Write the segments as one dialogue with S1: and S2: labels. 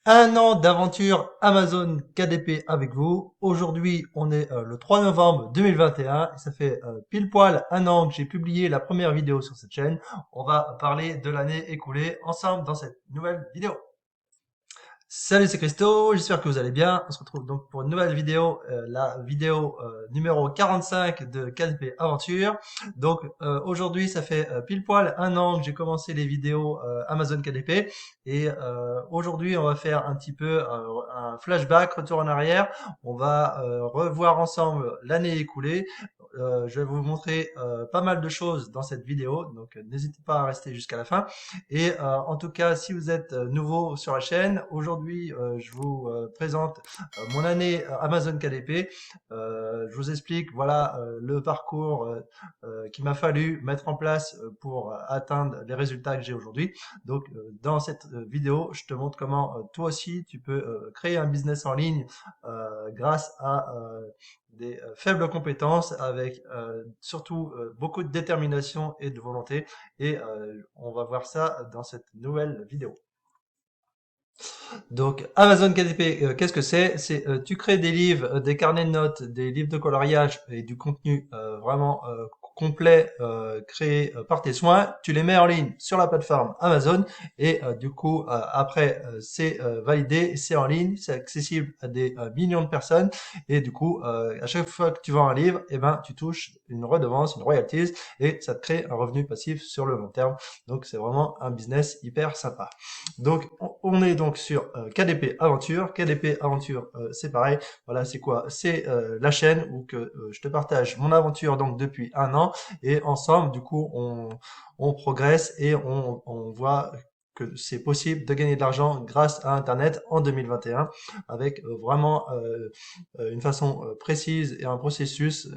S1: Un an d'aventure Amazon KDP avec vous. Aujourd'hui, on est le 3 novembre 2021 et ça fait pile poil un an que j'ai publié la première vidéo sur cette chaîne. On va parler de l'année écoulée ensemble dans cette nouvelle vidéo. Salut, c'est Christo, j'espère que vous allez bien. On se retrouve donc pour une nouvelle vidéo, la vidéo numéro 45 de KDP Aventure. Donc aujourd'hui, ça fait pile poil un an que j'ai commencé les vidéos Amazon KDP et aujourd'hui, on va faire un petit peu un flashback, retour en arrière. On va revoir ensemble l'année écoulée. Je vais vous montrer pas mal de choses dans cette vidéo, donc n'hésitez pas à rester jusqu'à la fin. Et en tout cas, si vous êtes nouveau sur la chaîne, aujourd'hui, je vous présente mon année Amazon KDP. Je vous explique, voilà, le parcours qu'il m'a fallu mettre en place pour atteindre les résultats que j'ai aujourd'hui. Donc, dans cette vidéo, je te montre comment toi aussi, tu peux créer un business en ligne grâce à des faibles compétences avec surtout beaucoup de détermination et de volonté et on va voir ça dans cette nouvelle vidéo. Donc Amazon KDP, qu'est-ce que c'est? C'est tu crées des livres, des carnets de notes, des livres de coloriage et du contenu vraiment complet créé par tes soins. Tu les mets en ligne sur la plateforme Amazon et du coup après c'est validé, c'est en ligne, c'est accessible à des millions de personnes et du coup à chaque fois que tu vends un livre, eh ben tu touches une redevance, une royalties et ça te crée un revenu passif sur le long terme. Donc c'est vraiment un business hyper sympa. Donc, on est donc sur KDP Aventure. KDP Aventure, c'est pareil. Voilà, c'est quoi? C'est la chaîne où que je te partage mon aventure donc depuis un an et ensemble, du coup, on progresse et on voit que c'est possible de gagner de l'argent grâce à Internet en 2021 avec vraiment une façon précise et un processus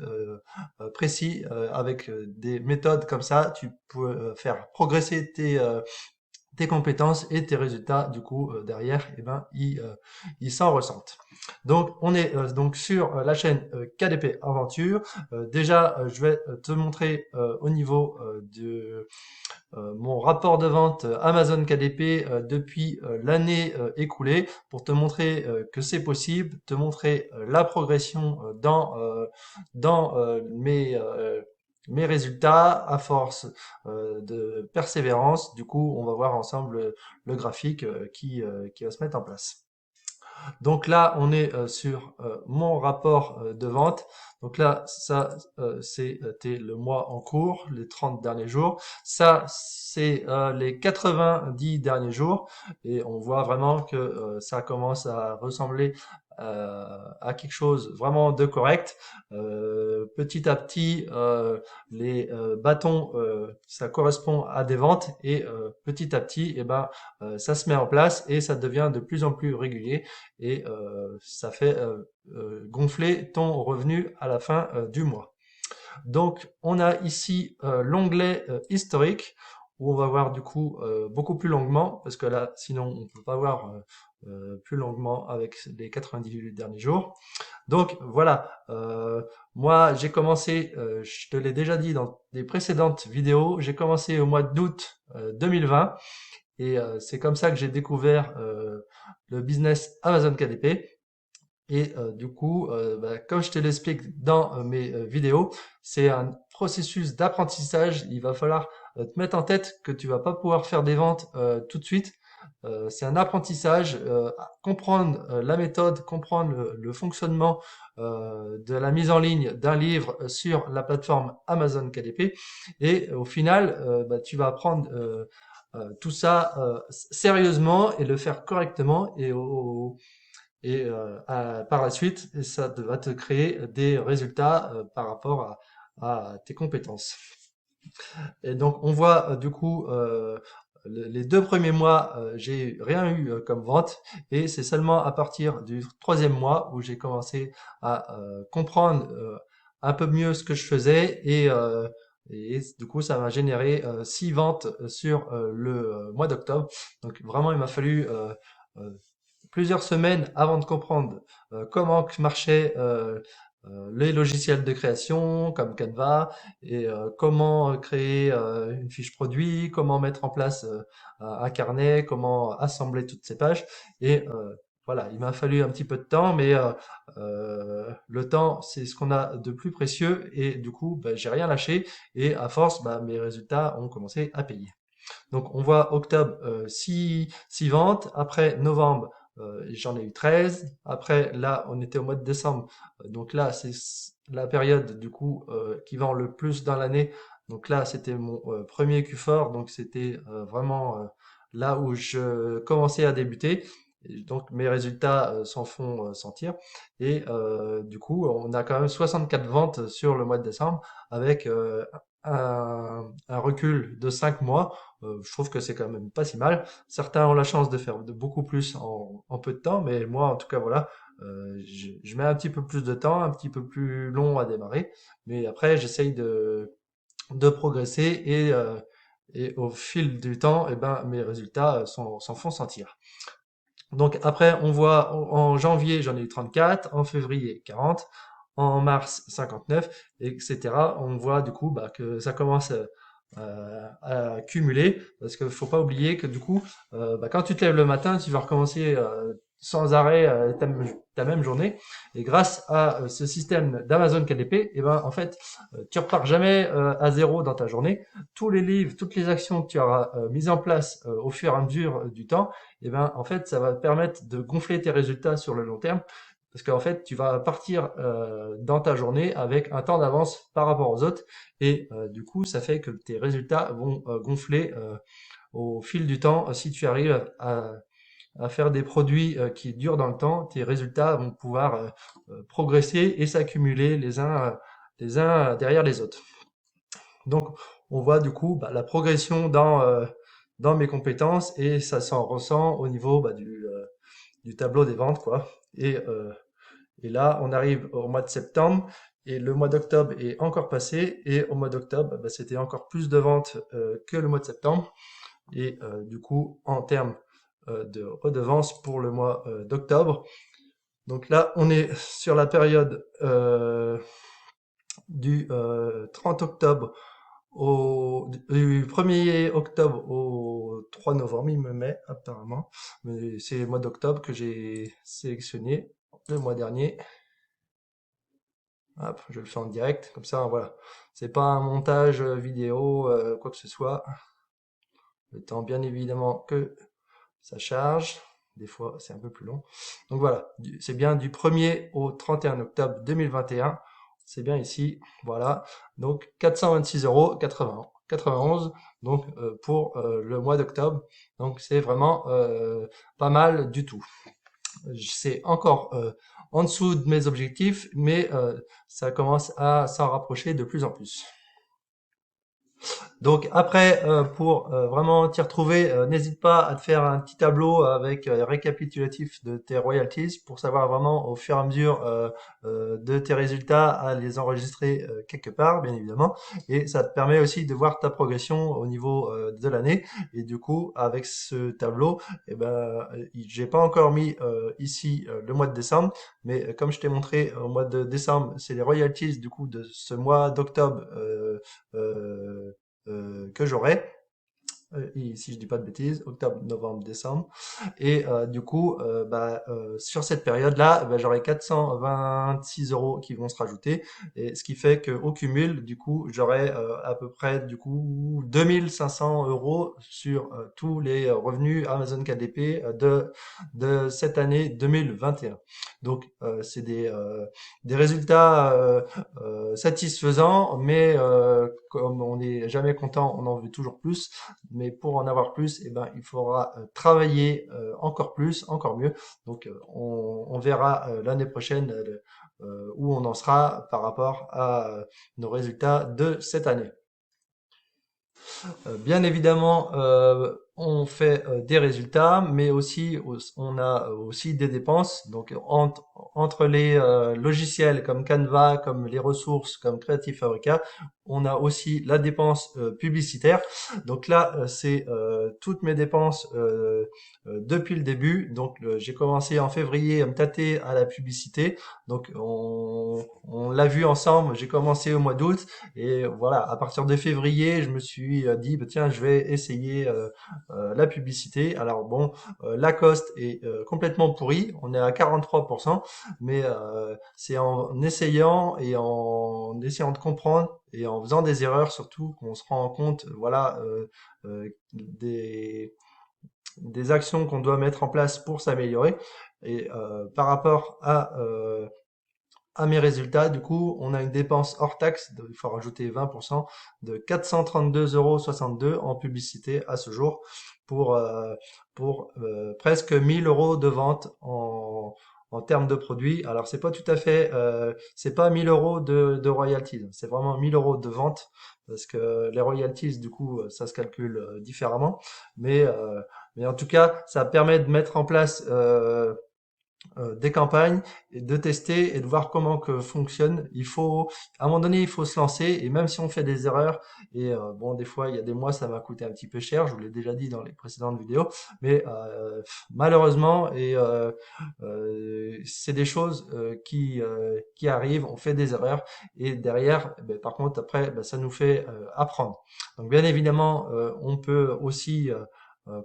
S1: précis avec des méthodes comme ça. Tu peux faire progresser tes compétences et tes résultats du coup derrière eh ben ils s'en ressentent. Donc on est donc sur la chaîne KDP Aventure. Déjà je vais te montrer au niveau de mon rapport de vente Amazon KDP depuis l'année écoulée pour te montrer que c'est possible, te montrer la progression dans mes résultats à force de persévérance. Du coup, on va voir ensemble le graphique qui va se mettre en place. Donc là, on est sur mon rapport de vente. Donc là, ça, c'était le mois en cours, les 30 derniers jours. Ça, c'est les 90 derniers jours. Et on voit vraiment que ça commence à ressembler à quelque chose vraiment de correct. Petit à petit, les bâtons, ça correspond à des ventes. Et petit à petit, eh ben, ça se met en place et ça devient de plus en plus régulier et ça fait gonfler ton revenu à la fin du mois. Donc on a ici l'onglet historique où on va voir du coup beaucoup plus longuement parce que là sinon on peut pas voir plus longuement avec les 98 derniers jours. Donc voilà, moi j'ai commencé, je te l'ai déjà dit dans des précédentes vidéos, j'ai commencé au mois d'août 2020 et c'est comme ça que j'ai découvert le business Amazon KDP. Et du coup, bah, comme je te l'explique dans mes vidéos, c'est un processus d'apprentissage. Il va falloir te mettre en tête que tu vas pas pouvoir faire des ventes tout de suite. C'est un apprentissage, comprendre la méthode, comprendre le fonctionnement de la mise en ligne d'un livre sur la plateforme Amazon KDP. Et au final, bah, tu vas apprendre tout ça sérieusement et le faire correctement par la suite, ça va te créer des résultats par rapport à tes compétences. Et donc, on voit du coup les 2 premiers mois, j'ai rien eu comme vente et c'est seulement à partir du troisième mois où j'ai commencé à comprendre un peu mieux ce que je faisais et du coup, ça m'a généré 6 ventes sur le mois d'octobre. Donc vraiment, il m'a fallu euh, plusieurs semaines avant de comprendre comment que marchait les logiciels de création comme Canva et comment créer une fiche produit, comment mettre en place un carnet, comment assembler toutes ces pages. Et voilà, il m'a fallu un petit peu de temps, mais le temps, c'est ce qu'on a de plus précieux. Et du coup, bah, j'ai rien lâché. Et à force, bah, mes résultats ont commencé à payer. Donc on voit octobre 6 ventes, après novembre j'en ai eu 13, après là on était au mois de décembre, donc là c'est la période du coup qui vend le plus dans l'année, donc là c'était mon premier Q4, donc c'était vraiment là où je commençais à débuter. Et donc mes résultats s'en font sentir et du coup on a quand même 64 ventes sur le mois de décembre avec un recul de 5 mois. Je trouve que c'est quand même pas si mal. Certains ont la chance de faire de beaucoup plus en peu de temps, mais moi, en tout cas, voilà, je mets un petit peu plus de temps, un petit peu plus long à démarrer, mais après, j'essaye de progresser et au fil du temps, eh ben, mes résultats s'en font sentir. Donc après, on voit en janvier, j'en ai eu 34, en février 40, en mars 59, etc. On voit du coup bah, que ça commence à cumuler, parce qu'il faut pas oublier que du coup, bah, quand tu te lèves le matin, tu vas recommencer sans arrêt ta même journée. Et grâce à ce système d'Amazon KDP, et ben en fait, tu repars jamais à zéro dans ta journée. Tous les livres, toutes les actions que tu auras mises en place au fur et à mesure du temps, et ben en fait ça va te permettre de gonfler tes résultats sur le long terme parce qu'en fait tu vas partir dans ta journée avec un temps d'avance par rapport aux autres et du coup ça fait que tes résultats vont gonfler au fil du temps. Si tu arrives à faire des produits qui durent dans le temps, tes résultats vont pouvoir progresser et s'accumuler les uns derrière les autres. Donc, on voit du coup bah, la progression dans mes compétences et ça s'en ressent au niveau bah, du tableau des ventes, quoi. Et là, on arrive au mois de septembre et le mois d'octobre est encore passé et au mois d'octobre, bah, c'était encore plus de ventes que le mois de septembre. Et du coup, en termes de redevances pour le mois d'octobre, donc là, on est sur la période du 30 octobre du 1er octobre au 3 novembre, il me met apparemment. Mais c'est le mois d'octobre que j'ai sélectionné le mois dernier. Hop, je le fais en direct, comme ça, voilà. C'est pas un montage vidéo, quoi que ce soit. Le temps, bien évidemment, que ça charge. Des fois, c'est un peu plus long. Donc voilà, c'est bien du 1er au 31 octobre 2021. C'est bien ici, voilà. Donc 426 € 91, donc pour le mois d'octobre. Donc c'est vraiment pas mal du tout. C'est encore en dessous de mes objectifs, mais ça commence à s'en rapprocher de plus en plus. Donc après, pour vraiment t'y retrouver, n'hésite pas à te faire un petit tableau avec récapitulatif de tes royalties pour savoir vraiment au fur et à mesure de tes résultats à les enregistrer quelque part, bien évidemment. Et ça te permet aussi de voir ta progression au niveau de l'année. Et du coup, avec ce tableau, eh ben, j'ai pas encore mis ici le mois de décembre, mais comme je t'ai montré au mois de décembre, c'est les royalties du coup de ce mois d'octobre. Que j'aurai si je dis pas de bêtises, octobre, novembre, décembre. Et du coup, sur cette période-là, j'aurai 426 € qui vont se rajouter, et ce qui fait qu'au cumul, du coup, j'aurai à peu près du coup 2500 € sur tous les revenus Amazon KDP de cette année 2021. Donc, c'est des résultats satisfaisants, mais comme on n'est jamais content, on en veut toujours plus. Mais pour en avoir plus, eh ben, il faudra travailler encore plus, encore mieux. Donc, on verra l'année prochaine où on en sera par rapport à nos résultats de cette année. Bien évidemment, on fait des résultats, mais aussi on a aussi des dépenses. Donc entre les logiciels comme Canva, comme les ressources comme Creative Fabrica, on a aussi la dépense publicitaire. Donc là, c'est toutes mes dépenses depuis le début. Donc j'ai commencé en février à me tâter à la publicité. Donc on l'a vu ensemble. J'ai commencé au mois d'août et voilà. À partir de février, je me suis dit bah, tiens, je vais essayer la publicité. Alors bon, Lacoste est complètement pourri, on est à 43%, mais c'est en essayant et en essayant de comprendre et en faisant des erreurs surtout qu'on se rend compte, voilà, des actions qu'on doit mettre en place pour s'améliorer. Et par rapport à mes résultats, du coup, on a une dépense hors taxe, il faut rajouter 20%, de 432,62 € en publicité à ce jour pour, euh, pour presque 1000 € de vente en termes de produits. Alors, c'est pas tout à fait, c'est pas 1000 € de royalties, c'est vraiment 1000 € de vente parce que les royalties, du coup, ça se calcule différemment. Mais, euh, mais en tout cas, ça permet de mettre en place des campagnes et de tester et de voir comment que fonctionne. Il faut, à un moment donné, il faut se lancer et même si on fait des erreurs et bon, des fois, il y a des mois, ça m'a coûté un petit peu cher. Je vous l'ai déjà dit dans les précédentes vidéos, mais malheureusement c'est des choses qui arrivent. On fait des erreurs et derrière, ben, par contre, après, ben, ça nous fait apprendre. Donc, bien évidemment, on peut aussi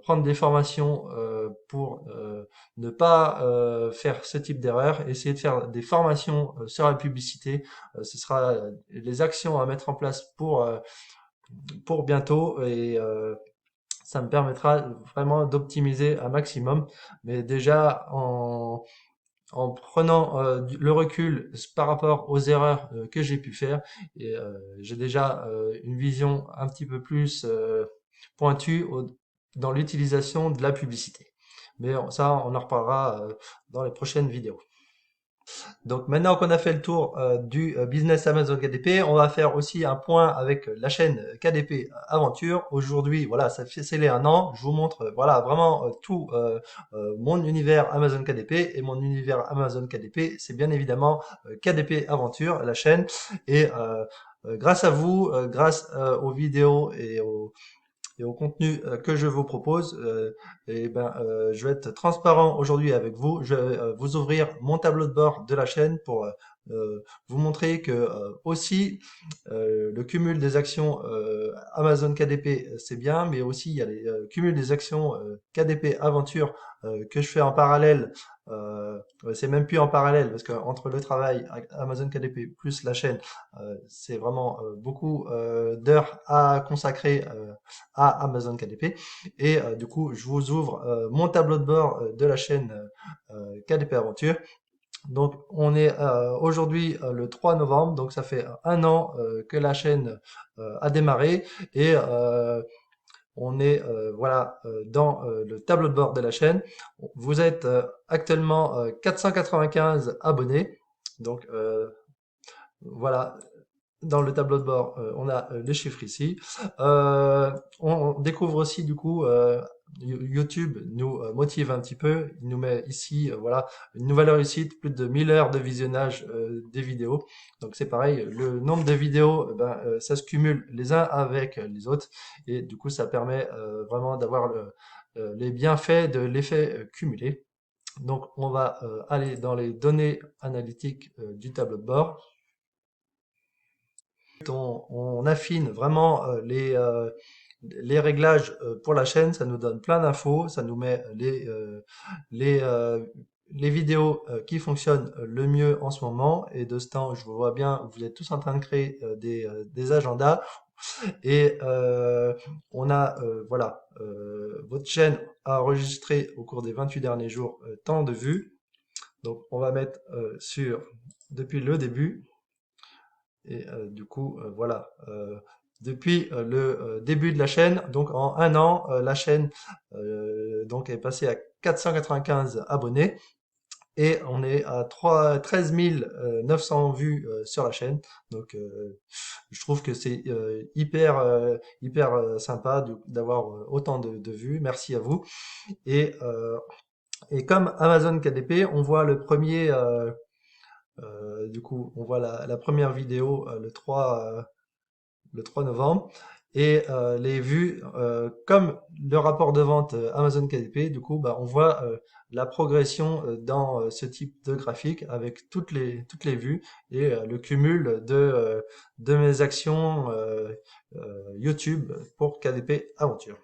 S1: prendre des formations pour ne pas faire ce type d'erreur, essayer de faire des formations sur la publicité. Ce sera les actions à mettre en place pour bientôt et ça me permettra vraiment d'optimiser un maximum. Mais déjà en prenant le recul par rapport aux erreurs que j'ai pu faire, et j'ai déjà une vision un petit peu plus pointue dans l'utilisation de la publicité. Mais ça, on en reparlera dans les prochaines vidéos. Donc maintenant qu'on a fait le tour du business Amazon KDP, on va faire aussi un point avec la chaîne KDP Aventure. Aujourd'hui, voilà, ça fait c'est les un an. Je vous montre voilà vraiment tout mon univers Amazon KDP et mon univers Amazon KDP, c'est bien évidemment KDP Aventure, la chaîne. Et grâce à vous, grâce aux vidéos et au contenu que je vous propose, je vais être transparent aujourd'hui avec vous. Je vais vous ouvrir mon tableau de bord de la chaîne pour vous montrer que aussi le cumul des actions Amazon KDP c'est bien, mais aussi il y a les cumul des actions KDP Aventure que je fais en parallèle. C'est même plus en parallèle parce que entre le travail Amazon KDP plus la chaîne, c'est vraiment beaucoup d'heures à consacrer à Amazon KDP. Et du coup, je vous ouvre mon tableau de bord de la chaîne KDP Aventure. Donc, on est aujourd'hui le 3 novembre, donc ça fait un an que la chaîne a démarré et on est voilà dans le tableau de bord de la chaîne. Vous êtes actuellement 495 abonnés, donc voilà, dans le tableau de bord, on a les chiffres ici. On découvre aussi du coup YouTube nous motive un petit peu. Il nous met ici voilà une nouvelle réussite, plus de 1000 heures de visionnage des vidéos. Donc c'est pareil, le nombre de vidéos, ça se cumule les uns avec les autres et du coup ça permet vraiment d'avoir les bienfaits de l'effet cumulé. Donc on va aller dans les données analytiques du tableau de bord. On affine vraiment les réglages pour la chaîne, ça nous donne plein d'infos, ça nous met les, euh, les vidéos qui fonctionnent le mieux en ce moment. Et de ce temps, je vous vois bien, vous êtes tous en train de créer des agendas. Et on a, voilà, votre chaîne a enregistré au cours des 28 derniers jours tant de vues. Donc on va mettre sur depuis le début. Et du coup, voilà. Depuis le début de la chaîne, donc en un an, la chaîne donc est passée à 495 abonnés. et on est à 13 900 vues sur la chaîne. Donc je trouve que c'est hyper sympa d'avoir autant de vues. Merci à vous. Et, euh, et comme Amazon KDP, on voit le premier, du coup, on voit la première vidéo le 3 novembre. Et les vues, comme le rapport de vente Amazon KDP, du coup, bah, on voit la progression dans ce type de graphique avec toutes les vues et le cumul de mes actions YouTube pour KDP Aventure.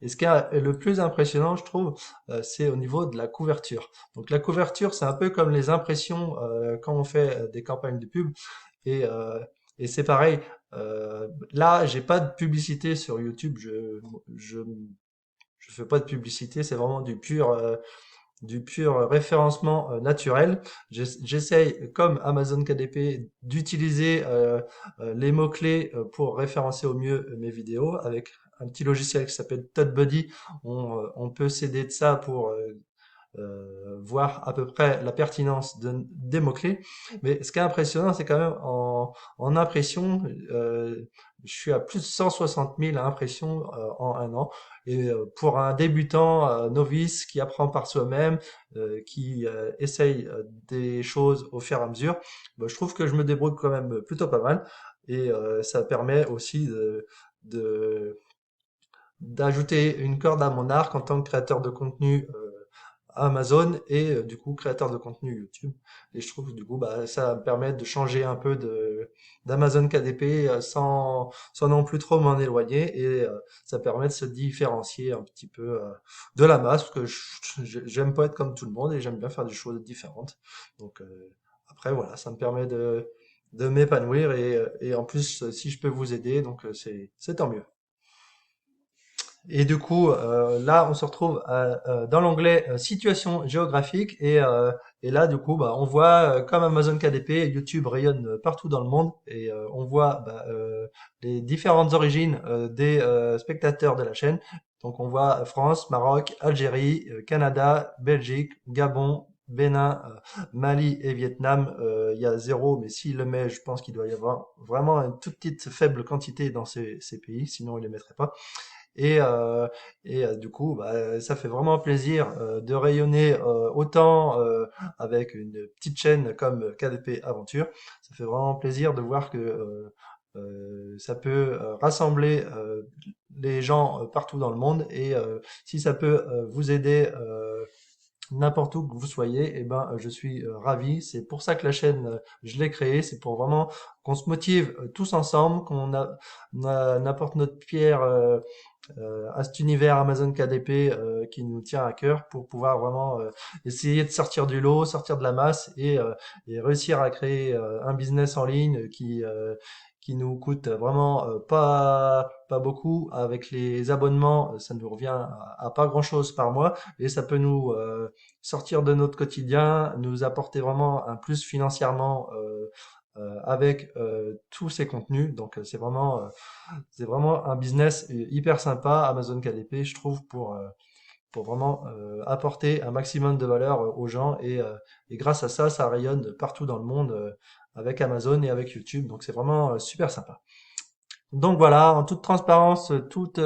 S1: Et ce qui est le plus impressionnant, je trouve, c'est au niveau de la couverture. Donc la couverture, c'est un peu comme les impressions quand on fait des campagnes de pub. Et, euh, et c'est pareil. Là, j'ai pas de publicité sur YouTube. Je, je fais pas de publicité. C'est vraiment du pur référencement naturel. J'essaye, comme Amazon KDP, d'utiliser les mots-clés pour référencer au mieux mes vidéos avec un petit logiciel qui s'appelle TubeBuddy. On peut s'aider de ça pour voir à peu près la pertinence des mots-clés. Mais ce qui est impressionnant, c'est quand même en impression, je suis à plus de 160 000 impressions en un an. Et pour un débutant novice qui apprend par soi-même, qui essaye des choses au fur et à mesure, bah, je trouve que je me débrouille quand même plutôt pas mal. Et ça permet aussi de d'ajouter une corde à mon arc en tant que créateur de contenu Amazon et du coup créateur de contenu YouTube. Et je trouve que du coup bah ça me permet de changer un peu de d'Amazon KDP sans non plus trop m'en éloigner et ça permet de se différencier un petit peu de la masse parce que j'aime pas être comme tout le monde et j'aime bien faire des choses différentes. Donc après voilà, ça me permet de m'épanouir et en plus si je peux vous aider donc c'est tant mieux. Et du coup, là, on se retrouve dans l'onglet situation géographique et là, du coup, bah, on voit comme Amazon KDP, YouTube rayonne partout dans le monde et on voit bah, les différentes origines des spectateurs de la chaîne. Donc, on voit France, Maroc, Algérie, Canada, Belgique, Gabon, Bénin, Mali et Vietnam. Il y a zéro, mais s'il le met, je pense qu'il doit y avoir vraiment une toute petite faible quantité dans ces pays, sinon il les mettrait pas. Et, du coup, bah, ça fait vraiment plaisir de rayonner autant avec une petite chaîne comme KDP Aventure. Ça fait vraiment plaisir de voir que ça peut rassembler les gens partout dans le monde. Et si ça peut vous aider n'importe où que vous soyez, eh ben, je suis ravi. C'est pour ça que la chaîne, je l'ai créée. C'est pour vraiment qu'on se motive tous ensemble, on apporte notre pierre à cet univers Amazon KDP qui nous tient à cœur pour pouvoir vraiment essayer de sortir du lot, sortir de la masse et réussir à créer un business en ligne qui nous coûte vraiment pas beaucoup. Avec les abonnements, ça nous revient à pas grand-chose par mois et ça peut nous sortir de notre quotidien, nous apporter vraiment un plus financièrement avec tous ces contenus. Donc c'est vraiment un business hyper sympa, Amazon KDP, je trouve, pour vraiment apporter un maximum de valeur aux gens et grâce à ça, ça rayonne partout dans le monde avec Amazon et avec YouTube. Donc c'est vraiment super sympa. Donc voilà, en toute transparence, toute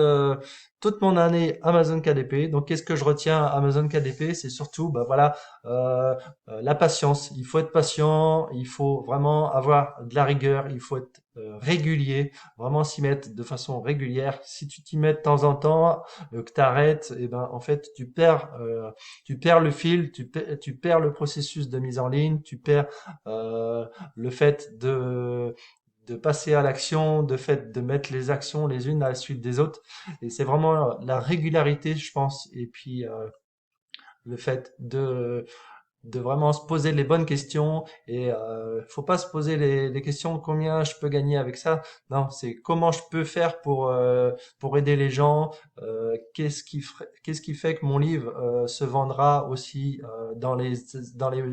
S1: mon année Amazon KDP. Donc qu'est-ce que je retiens à Amazon KDP? C'est surtout, bah voilà, la patience. Il faut être patient, il faut vraiment avoir de la rigueur, il faut être régulier, vraiment s'y mettre de façon régulière. Si tu t'y mets de temps en temps, que t'arrêtes, et ben en fait tu perds le fil, tu perds le processus de mise en ligne, tu perds le fait de passer à l'action, de fait de mettre les actions les unes à la suite des autres. Et c'est vraiment la régularité, je pense, et puis le fait de vraiment se poser les bonnes questions et faut pas se poser les questions combien je peux gagner avec ça. Non, c'est comment je peux faire pour aider les gens. Qu'est-ce qui fait que mon livre se vendra aussi dans les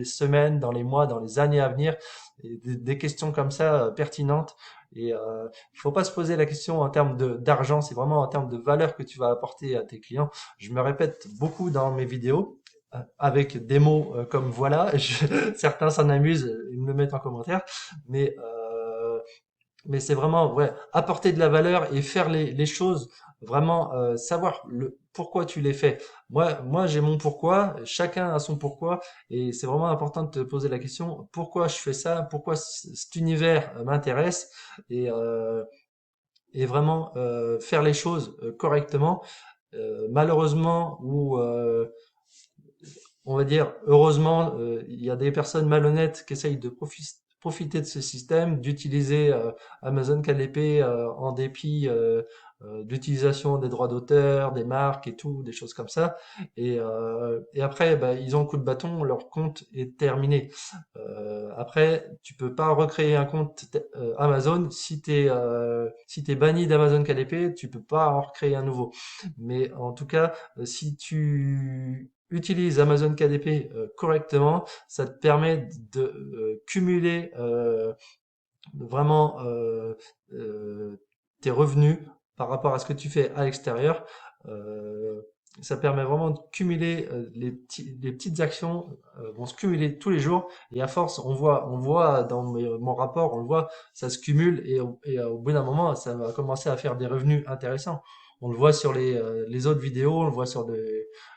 S1: semaines, dans les mois, dans les années à venir. Et des questions comme ça pertinentes. Et il faut pas se poser la question en termes d'argent, c'est vraiment en termes de valeur que tu vas apporter à tes clients. Je me répète beaucoup dans mes vidéos avec des mots comme voilà. Certains s'en amusent, ils me le mettent en commentaire, mais c'est vraiment ouais, apporter de la valeur et faire les choses, vraiment savoir le pourquoi tu les fais. Moi j'ai mon pourquoi, chacun a son pourquoi, et c'est vraiment important de te poser la question pourquoi je fais ça, pourquoi cet univers m'intéresse, et, euh, et vraiment faire les choses correctement. Malheureusement ou on va dire, heureusement, il y a des personnes malhonnêtes qui essayent de profiter de ce système, d'utiliser Amazon KDP en dépit d'utilisation des droits d'auteur, des marques et tout, des choses comme ça. Et après, bah, ils ont le coup de bâton, leur compte est terminé. Après, tu peux pas recréer un compte Amazon si t'es banni d'Amazon KDP, tu peux pas en recréer un nouveau. Mais en tout cas, si tu utilises Amazon KDP correctement, ça te permet de cumuler vraiment tes revenus par rapport à ce que tu fais à l'extérieur. Euh, Ça permet vraiment de cumuler les petites actions vont se cumuler tous les jours, et à force on voit dans mon rapport, on le voit, ça se cumule, et au bout d'un moment ça va commencer à faire des revenus intéressants. On le voit sur les autres vidéos, on le voit sur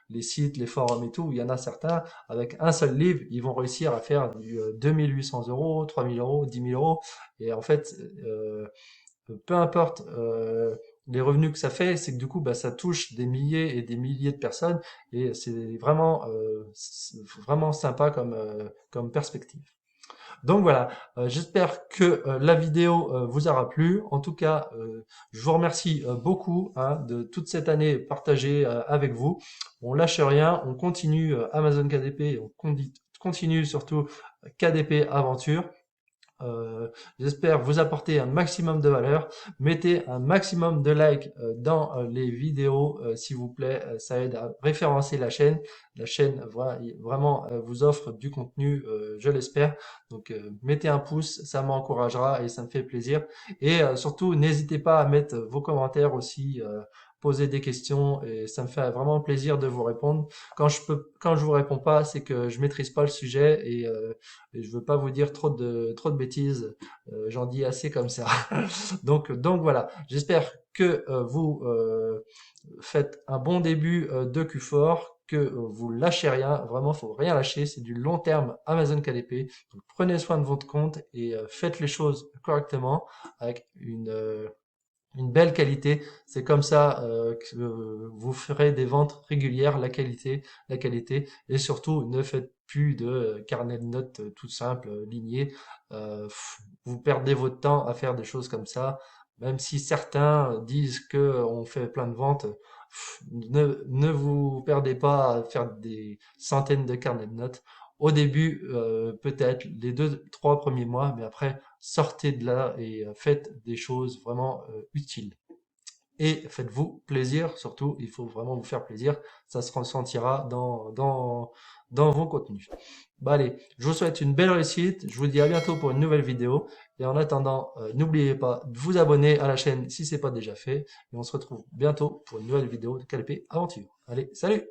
S1: les sites, les forums et tout. Il y en a certains, avec un seul livre, ils vont réussir à faire du 2800 euros, 3000 euros, 10 000 euros. Et en fait, peu importe les revenus que ça fait, c'est que du coup, bah, ça touche des milliers et des milliers de personnes, et c'est vraiment sympa comme perspective. Donc voilà, j'espère que la vidéo vous aura plu. En tout cas, je vous remercie beaucoup hein, de toute cette année partagée avec vous. On lâche rien, on continue Amazon KDP, continue surtout KDP Aventure. J'espère vous apporter un maximum de valeur. Mettez un maximum de likes dans les vidéos, s'il vous plaît. Ça aide à référencer la chaîne. La chaîne voilà, vraiment vous offre du contenu, je l'espère. Donc mettez un pouce, ça m'encouragera et ça me fait plaisir. Et surtout, n'hésitez pas à mettre vos commentaires aussi. Poser des questions, et ça me fait vraiment plaisir de vous répondre. Quand je vous réponds pas, c'est que je maîtrise pas le sujet, et je veux pas vous dire trop de bêtises. J'en dis assez comme ça. Donc voilà. J'espère que vous faites un bon début de Q4, que vous lâchez rien. Vraiment, faut rien lâcher. C'est du long terme Amazon KDP. Donc prenez soin de votre compte et faites les choses correctement avec une belle qualité. C'est comme ça que vous ferez des ventes régulières, la qualité, et surtout ne faites plus de carnet de notes tout simple, ligné. Vous perdez votre temps à faire des choses comme ça. Même si certains disent que on fait plein de ventes, ne vous perdez pas à faire des centaines de carnets de notes. Au début, peut-être les 2, 3 premiers mois, mais après, sortez de là et faites des choses vraiment utiles. Et faites-vous plaisir, surtout, il faut vraiment vous faire plaisir, ça se ressentira dans vos contenus. Bah allez, je vous souhaite une belle réussite, je vous dis à bientôt pour une nouvelle vidéo, et en attendant, n'oubliez pas de vous abonner à la chaîne si ce n'est pas déjà fait, et on se retrouve bientôt pour une nouvelle vidéo de Calpé Aventure. Allez, salut!